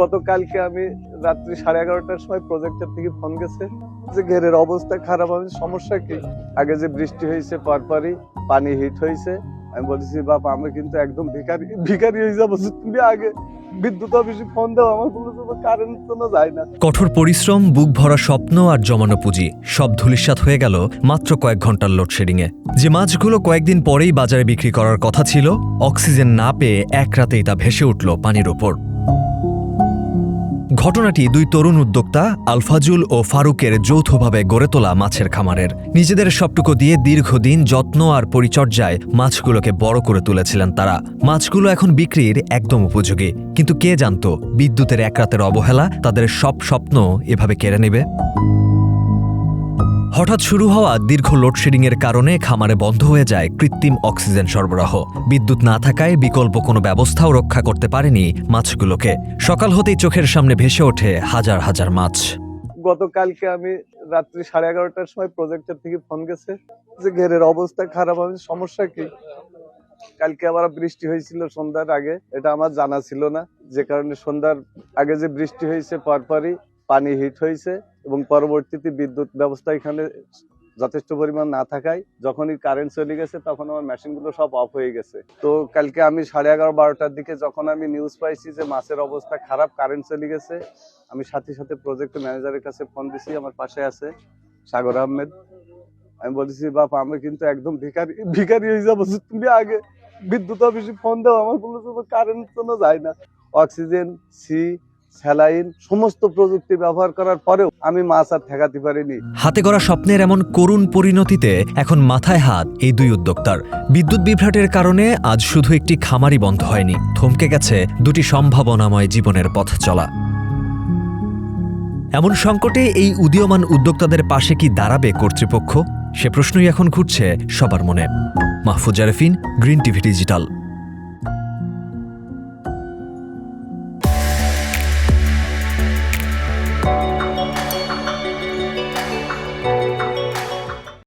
গতকালকে আমি রাত্রি 11:30টার সময় প্রজেক্টর থেকে ফোন গেছে যে ঘেরের অবস্থা খারাপ, আমি সমস্যা কি? আগে যে বৃষ্টি হয়েছে পরপরই পানি হিট হয়েছে, আমি বলেছি বাবা আমি কিন্তু একদম ভিখারি হয়ে যাবো, তুমি আগে বিদ্যুৎ অফিসে ফোন দাও, আমার কোনো কারেন্ট তো যায় না। কঠোর পরিশ্রম, বুক ভরা স্বপ্ন আর জমানো পুঁজি সব ধূলিসাৎ হয়ে গেল মাত্র কয়েক ঘন্টার লোডশেডিংয়ে। যে মাছগুলো কয়েকদিন পরেই বাজারে বিক্রি করার কথা ছিল, অক্সিজেন না পেয়ে এক রাতেই তা ভেসে উঠল পানির ওপর। ঘটনাটি দুই তরুণ উদ্যোক্তা আলফাজুল ও ফারুকের যৌথভাবে গড়ে তোলা মাছের খামারের। নিজেদের সবটুকু দিয়ে দীর্ঘদিন যত্ন আর পরিচর্যায় মাছগুলোকে বড় করে তুলেছিলেন তারা। মাছগুলো এখন বিক্রির একদম উপযোগী, কিন্তু কে জানতো বিদ্যুতের এক রাতের অবহেলা তাদের সব স্বপ্ন এভাবে কেড়ে নেবে। হঠাৎ শুরু হওয়া দীর্ঘ লোডশেডিংয়ের কারণে খামারে বন্ধ হয়ে যায় কৃত্রিম অক্সিজেন সরবরাহ। বিদ্যুৎ না থাকায় বিকল্প কোনো ব্যবস্থাও রক্ষা করতে পারেনি মাছগুলোকে। সকাল হতেই চোখের সামনে ভেসে ওঠে হাজার হাজার মাছ। গতকালকে আমি রাত্রি 11:30টার সময় প্রজেক্টর থেকে ফোন গেছে যে ঘেরের অবস্থা খারাপ, আমি সমস্যা কি? কালকে আবার বৃষ্টি হয়েছিল সন্ধ্যার আগে, এটা আমার জানা ছিল না, যে কারণে সন্ধ্যার আগে যে বৃষ্টি হয়েছে পরপরই পানি হিট হয়েছে এবং পরবর্তীতে বিদ্যুৎ ব্যবস্থা এখানে যথেষ্ট পরিমাণ না থাকায় যখনই কারেন্ট চলে গেছে তখন আমার মেশিনগুলো সব অফ হয়ে গেছে। তো কালকে আমি 11:30-12টার দিকে যখন আমি নিউজ পাইছি যে মাছের অবস্থা খারাপ, কারেন্ট চলে গেছে, আমি সাথে সাথে প্রজেক্ট ম্যানেজারের কাছে ফোন দিছি, আমার পাশে আছে সাগর আহমেদ। আমি বলেছি বাবা আমি কিন্তু একদম ভিখারি হয়ে যাবো, তুমি আগে বিদ্যুৎ অফিসে ফোন দাও, আমার কোনো কারেন্ট তো যায় না। অক্সিজেন, স্যালাইন সমস্ত প্রযুক্তি ব্যবহার করার পরেও আমি মাছ আর ঠেকাতে পারিনি। হাতে গড়া স্বপ্নের এমন করুণ পরিণতিতে এখন মাথায় হাত এই দুই উদ্যোক্তার। বিদ্যুৎ বিভ্রাটের কারণে আজ শুধু একটি খামারই বন্ধ হয়নি, থমকে গেছে দুটি সম্ভাবনাময় জীবনের পথ চলা। এমন সংকটে এই উদীয়মান উদ্যোক্তাদের পাশে কি দাঁড়াবে কর্তৃপক্ষ? সে প্রশ্নই এখন ঘুরছে সবার মনে। Mahfuz Arefin, green TV digital.